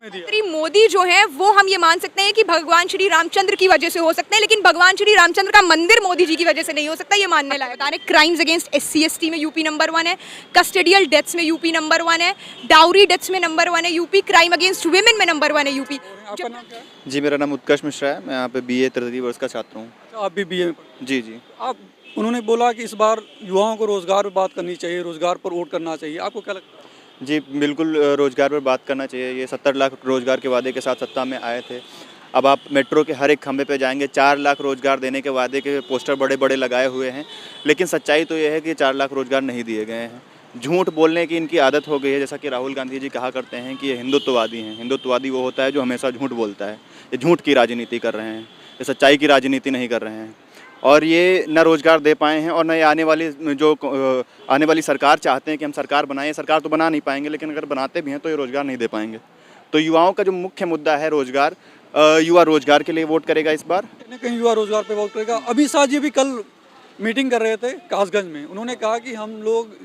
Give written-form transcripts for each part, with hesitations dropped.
श्री मोदी जो है वो हम ये मान सकते हैं कि भगवान श्री रामचंद्र की वजह से हो सकते हैं, लेकिन भगवान श्री रामचंद्र का मंदिर मोदी जी की वजह से नहीं हो सकता, ये मानने लायक है। क्राइम्स अगेंस्ट SC/ST में यूपी नंबर 1 है, कस्टडियल डेथ्स में यूपी नंबर 1 है, डाउरी डेथ्स में नंबर 1 है यूपी, क्राइम अगेंस्ट वुमेन में नंबर 1 है यूपी। आपका नाम क्या है? जी, मेरा नाम उत्कर्ष मिश्रा है। मैं यहाँ पे BA तृतीय वर्ष का छात्र हूँ। आप भी BA में जी जी। आप उन्होंने बोला कि इस बार युवाओं को रोजगार पर बात करनी चाहिए, रोजगार पर वोट करना चाहिए, आपको क्या लगता है? जी बिल्कुल, रोज़गार पर बात करना चाहिए। ये 70 लाख रोज़गार के वादे के साथ सत्ता में आए थे। अब आप मेट्रो के हर एक खंभे पे जाएंगे, 4 लाख रोज़गार देने के वादे के पोस्टर बड़े बड़े लगाए हुए हैं, लेकिन सच्चाई तो ये है कि 4 लाख रोज़गार नहीं दिए गए हैं। झूठ बोलने की इनकी आदत हो गई है। जैसा कि राहुल गांधी जी कहा करते हैं कि ये हिंदुत्ववादी हैं। हिंदुत्ववादी वो होता है जो हमेशा झूठ बोलता है। ये झूठ की राजनीति कर रहे हैं, ये सच्चाई की राजनीति नहीं कर रहे हैं। और ये न रोज़गार दे पाए हैं और न ये आने वाली सरकार चाहते हैं कि हम सरकार बनाएं। सरकार तो बना नहीं पाएंगे, लेकिन अगर बनाते भी हैं तो ये रोज़गार नहीं दे पाएंगे। तो युवाओं का जो मुख्य मुद्दा है रोज़गार, युवा रोज़गार के लिए वोट करेगा इस बार। कहीं ना कहीं युवा रोजगार पे वोट करेगा। अमित शाह जी भी कल मीटिंग कर रहे थे कासगंज में। उन्होंने कहा कि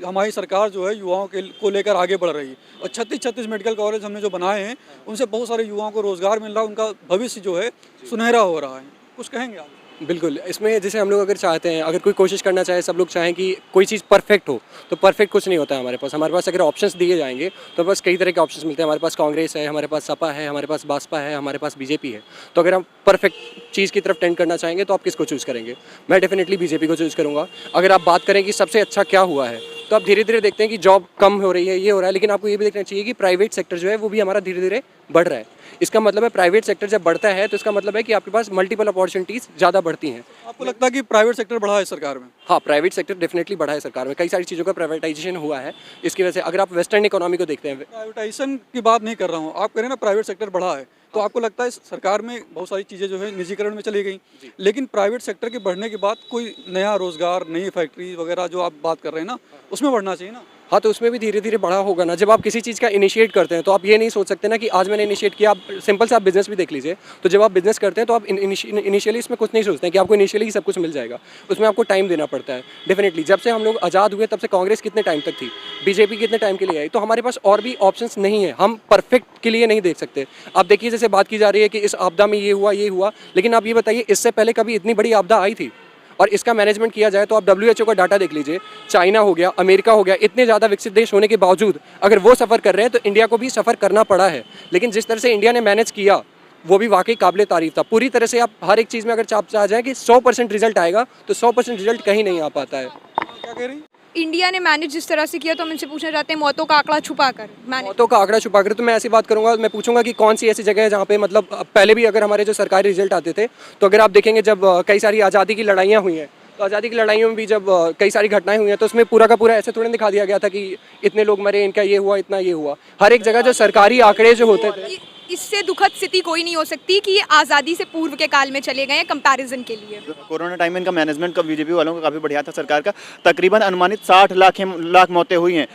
हमारी सरकार जो है युवाओं को लेकर आगे बढ़ रही है और 36 मेडिकल कॉलेज हमने जो बनाए हैं उनसे बहुत सारे युवाओं को रोजगार मिल रहा है, उनका भविष्य जो है सुनहरा हो रहा है। कुछ कहेंगे आप? बिल्कुल, इसमें जैसे हम लोग अगर चाहते हैं, अगर कोई कोशिश करना चाहे, सब लोग चाहें कि कोई चीज़ परफेक्ट हो, तो परफेक्ट कुछ नहीं होता है हमारे पास अगर ऑप्शंस दिए जाएंगे तो बस कई तरह के ऑप्शंस मिलते हैं। हमारे पास कांग्रेस है, हमारे पास सपा है, हमारे पास बासपा है, हमारे पास BJP है। तो अगर हम परफेक्ट चीज़ की तरफ टेंड करना चाहेंगे तो आप किसको चूज़ करेंगे? मैं डेफिनेटली BJP को चूज़ करूँगा। अगर आप बात करें कि सबसे अच्छा क्या हुआ है, तो आप धीरे धीरे देखते हैं कि जॉब कम हो रही है, ये हो रहा है, लेकिन आपको ये भी देखना चाहिए कि प्राइवेट सेक्टर जो है वो भी हमारा धीरे धीरे बढ़ रहा है। इसका मतलब है प्राइवेट सेक्टर जब बढ़ता है तो इसका मतलब है कि आपके पास मल्टीपल अपॉर्चुनिटीज़ ज़्यादा बढ़ती हैं। आपको लगता है कि प्राइवेट सेक्टर बढ़ा है सरकार में? हाँ, प्राइवेट सेक्टर डेफिनेटली बढ़ा है सरकार में। कई सारी चीज़ों का प्राइवेटाइजेशन हुआ है। इसकी वजह से अगर आप वेस्टर्न इकोनॉमी को देखते हैं, प्राइवेटाइजेशन की बात नहीं कर रहा हूँ, आप कह रहे हैं ना प्राइवेट सेक्टर बढ़ा है, तो आपको लगता है सरकार में बहुत सारी चीज़ें जो है निजीकरण में चली गई, लेकिन प्राइवेट सेक्टर के बढ़ने के बाद कोई नया रोजगार, नई फैक्ट्री वगैरह जो आप बात कर रहे हैं ना, उसमें बढ़ना चाहिए ना? हाँ, तो उसमें भी धीरे धीरे बढ़ा होगा ना। जब आप किसी चीज़ का इनिशिएट करते हैं तो आप ये नहीं सोच सकते ना कि आज मैंने इनिशिएट किया। आप सिंपल से आप बिजनेस भी देख लीजिए। तो जब आप बिजनेस करते हैं तो आप इनिशियली इसमें कुछ नहीं सोचते हैं कि आपको इनिशियली ही सब कुछ मिल जाएगा। उसमें आपको टाइम देना पड़ता है। डेफिनेटली जब से हम लोग आज़ाद हुए तब से कांग्रेस कितने टाइम तक थी, BJP कितने टाइम के लिए आई, तो हमारे पास और भी ऑप्शंस नहीं है। हम परफेक्ट के लिए नहीं देख सकते। आप देखिए, जैसे बात की जा रही है कि इस आपदा में ये हुआ, लेकिन आप ये बताइए इससे पहले कभी इतनी बड़ी आपदा आई थी? और इसका मैनेजमेंट किया जाए तो आप WHO का डाटा देख लीजिए। चाइना हो गया, अमेरिका हो गया, इतने ज़्यादा विकसित देश होने के बावजूद अगर वो सफ़र कर रहे हैं तो इंडिया को भी सफ़र करना पड़ा है। लेकिन जिस तरह से इंडिया ने मैनेज किया वो भी वाकई काबिले तारीफ था। पूरी तरह से आप हर एक चीज़ में अगर आप चाह जाए कि 100% रिजल्ट आएगा तो 100% रिजल्ट कहीं नहीं आ पाता है। क्या कह रही? इंडिया ने मैनेज जिस तरह से किया, तो हम इनसे पूछना चाहते हैं मौतों का आंकड़ा छुपाकर मौतों का आंकड़ा छुपाकर, तो मैं ऐसी बात करूंगा, मैं पूछूंगा कि कौन सी ऐसी जगह है जहाँ पे मतलब पहले भी अगर हमारे जो सरकारी रिजल्ट आते थे, तो अगर आप देखेंगे जब कई सारी आज़ादी की लड़ाइयाँ हुई हैं, तो आज़ादी की लड़ाइयों में भी जब कई सारी घटनाएं हुई हैं तो उसमें पूरा का पूरा ऐसे थोड़ा दिखा दिया गया था कि इतने लोग मरे, इनका ये हुआ, इतना ये हुआ। हर एक जगह जो सरकारी आंकड़े जो होते थे, इससे दुखद स्थिति कोई नहीं हो सकती कि ये आज़ादी से पूर्व के काल में चले गए हैं कंपैरिजन के लिए। कोरोना टाइम में इनका मैनेजमेंट का BJP वालों का काफ़ी बढ़िया था सरकार का। तकरीबन अनुमानित 60 लाख मौतें हुई हैं।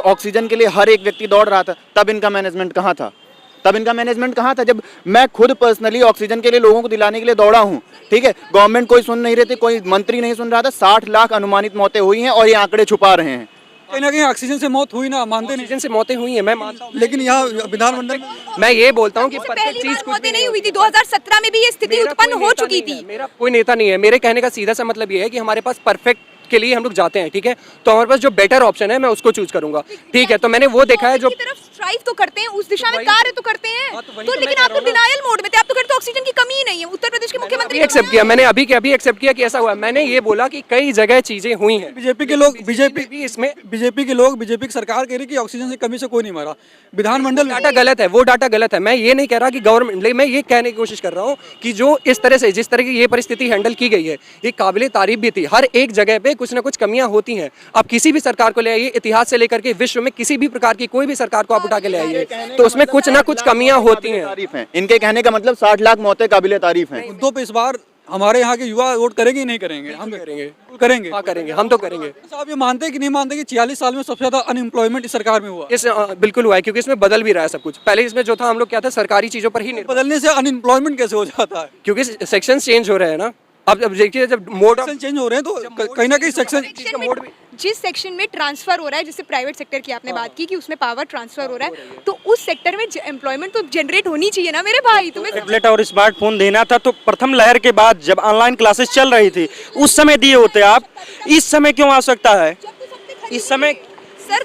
ऑक्सीजन के लिए हर एक व्यक्ति दौड़ रहा था, तब इनका मैनेजमेंट कहाँ था? जब मैं खुद पर्सनली ऑक्सीजन के लिए लोगों को दिलाने के लिए दौड़ा हूँ, ठीक है, गवर्नमेंट कोई सुन नहीं रही थी, कोई मंत्री नहीं सुन रहा था। 60 लाख अनुमानित मौतें हुई हैं और ये आंकड़े छुपा रहे हैं। कहीं ना कहीं ऑक्सीजन से मौत हुई ना, मानते नहीं? ऑक्सीजन से मौतें हुई हैं, मैं मानता हूँ, लेकिन यहाँ विधानमंडल मैं ये बोलता हूँ कि परफेक्ट चीज़ कुछ मौतें नहीं हुई थी। 2017 में भी ये स्थिति उत्पन्न हो चुकी थी। मेरा कोई नेता नहीं है। मेरे कहने का सीधा सा मतलब ये है कि हमारे पास परफेक्ट के लिए हम लोग जाते हैं, ठीक है, तो हमारे पास जो बेटर ऑप्शन है मैं उसको चूज करूंगा, ठीक है। तो मैंने वो देखा है जो तरफ स्ट्राइव तो करते हैं, उस दिशा में कार्य तो करते हैं, तो लेकिन आप तो डिनायल मोड में थे। आप तो कहते ऑक्सीजन की कमी ही नहीं है। उत्तर प्रदेश के मुख्यमंत्री एक्सेप्ट किया, मैंने अभी एक्सेप्ट किया कि ऐसा हुआ। मैंने ये बोला कि कई जगह चीजें हुई हैं। बीजेपी के लोग बीजेपी की सरकार कह रही कि ऑक्सीजन की कमी से कोई नहीं मरा। विधानमंडल डाटा गलत है, वो डाटा गलत है। मैं ये नहीं कह रहा कि गवर्नमेंट, मैं ये कहने की कोशिश कर रहा हूँ कि जो इस तरह से जिस तरह की ये परिस्थिति हैंडल की गई है, ये काबिले तारीफ भी थी। हर एक जगह पे कुछ ना कुछ कमियां होती हैं। आप किसी भी सरकार को ले आइए, इतिहास से लेकर के विश्व में किसी भी प्रकार की कोई भी सरकार को आप उठा के ले आइए, तो उसमें कुछ ना कुछ कमियां होती हैं। इनके कहने का मतलब 60 लाख मौतें काबिले तारीफ हैं। मुद्दों पे इस बार हमारे यहाँ के युवा वोट करेंगे ही नहीं करेंगे? हम करेंगे। हाँ करेंगे, हम तो करेंगे। आप ये मानते हैं कि नहीं मानते कि 46 साल में सबसे ज्यादा अनएम्प्लॉयमेंट इस सरकार में हुआ? बिल्कुल हुआ है, क्योंकि इसमें बदल भी रहा है सब कुछ। पहले इसमें जो था हम लोग क्या था, सरकारी चीजों पर ही बदलने से अनएम्प्लॉयमेंट कैसे हो जाता है? क्योंकि सेक्शन चेंज हो रहे हैं ना। अब देखिए जब मोड ऑफ सेक्शन चेंज हो रहे हैं तो कहीं ना कहीं सेक्शन सेक्शन में जिस सेक्शन में ट्रांसफर हो रहा है, जैसे प्राइवेट सेक्टर की आपने बात की कि उसमें पावर ट्रांसफर हो रहा है, तो उस सेक्टर में एम्प्लॉयमेंट तो जनरेट होनी चाहिए ना मेरे भाई। तुम्हें टैबलेट और स्मार्टफोन देना था तो प्रथम लहर के बाद जब ऑनलाइन क्लासेस चल रही थी उस समय दिए होते आप, इस समय क्यों आवश्यकता है? इस समय सर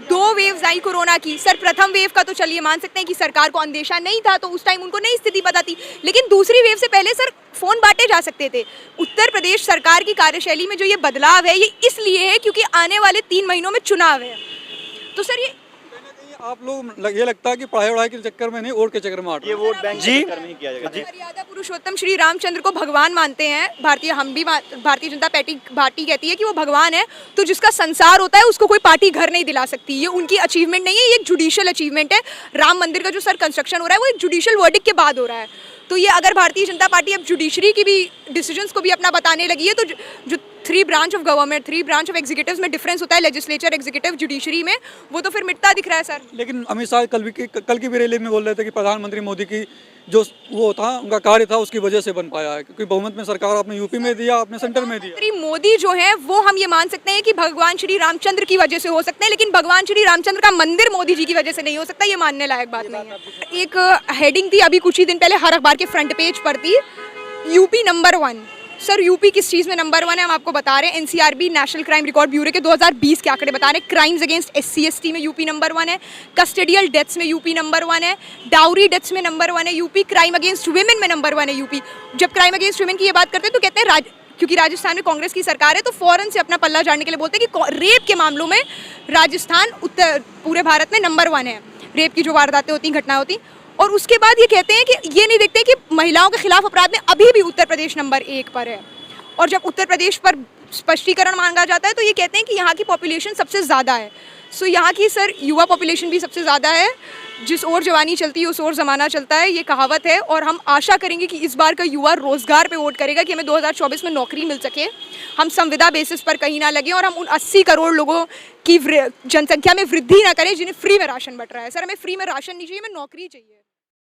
दो वेव्स आई कोरोना की। सर प्रथम वेव का तो चलिए मान सकते हैं कि सरकार को अंदेशा नहीं था, तो उस टाइम उनको नहीं स्थिति पता थी, लेकिन दूसरी वेव से पहले सर फोन बांटे जा सकते थे। उत्तर प्रदेश सरकार की कार्यशैली में जो ये बदलाव है ये इसलिए है क्योंकि आने वाले 3 महीनों में चुनाव है। तो सर ये आप लोग ये लगता है कि पढ़ाई वढ़ाई के चक्कर में नहीं, वोट के चक्कर में आट रहे ये हैं। वोट बैंक जी। के चक्कर में ही किया जाएगा। मर्यादा पुरुषोत्तम श्री रामचंद्र को भगवान मानते हैं भारतीय जनता पार्टी कहती है कि वो भगवान है, तो जिसका संसार होता है उसको कोई पार्टी घर नहीं दिला सकती। ये उनकी अचीवमेंट नहीं है, ये एक जुडिशियल अचीवमेंट है। राम मंदिर का जो सर कंस्ट्रक्शन हो रहा है वो एक जुडिशियल वर्डिक्ट के बाद हो रहा है। तो ये अगर भारतीय जनता पार्टी अब जुडिशरी की भी डिसीजंस को भी अपना बताने लगी है, तो जो 3 branch of government 3 branch of executives में डिफरेंस होता है, लेजिस्लेचर, एग्जीक्यूटिव, जुडिशरी में, वो तो फिर मिटता दिख रहा है सर। लेकिन अमित शाह कल की भी रैली में बोल रहे थे कि प्रधानमंत्री मोदी की जो वो था उनका कार्य था उसकी वजह से बन पाया है, क्योंकि बहुमत में सरकार आपने यूपी में दिया, आपने सेंटर में दिया। श्री मोदी जो है वो हम ये मान सकते हैं कि भगवान श्री रामचंद्र की वजह से हो सकते हैं, लेकिन भगवान श्री रामचंद्र का मंदिर मोदी जी की वजह से नहीं हो सकता, ये मानने लायक बात नहीं है। एक हेडिंग थी अभी कुछ ही दिन पहले हर अखबार के फ्रंट पेज पर थी, यूपी नंबर 1। सर यूपी किस चीज़ में नंबर 1 है हम आपको बता रहे हैं। NCRB national crime record bureau के 2020 के आंकड़े बता रहे हैं। क्राइम्स अगेंस्ट SC/ST में यूपी नंबर 1 है, कस्टडियल डेथ्स में यूपी नंबर 1 है, डाउरी डेथ्स में नंबर 1 है यूपी, क्राइम अगेंस्ट वुमेन में नंबर 1 है यूपी। जब क्राइम अगेंस्ट वुमेन की ये बात करते हैं तो कहते हैं क्योंकि राजस्थान में कांग्रेस की सरकार है तो फौरन से अपना पल्ला झाड़ने के लिए बोलते हैं कि रेप के मामलों में राजस्थान पूरे भारत में नंबर 1 है, रेप की जो वारदातें होती घटनाएं होती। और उसके बाद ये कहते हैं कि ये नहीं देखते कि महिलाओं के खिलाफ अपराध में अभी भी उत्तर प्रदेश नंबर 1 पर है। और जब उत्तर प्रदेश पर स्पष्टीकरण मांगा जाता है तो ये कहते हैं कि यहाँ की पॉपुलेशन सबसे ज़्यादा है। सो यहाँ की सर युवा पॉपुलेशन भी सबसे ज़्यादा है, जिस ओर जवानी चलती है उस ओर ज़माना चलता है, ये कहावत है। और हम आशा करेंगे कि इस बार का युवा रोज़गार पे वोट करेगा कि हमें 2024 में नौकरी मिल सके, हम संविदा बेसिस पर कहीं ना लगे और हम उन 80 करोड़ लोगों की जनसंख्या में वृद्धि ना करें जिन्हें फ्री में राशन बट रहा है। सर हमें फ्री में राशन नहीं चाहिए, हमें नौकरी चाहिए।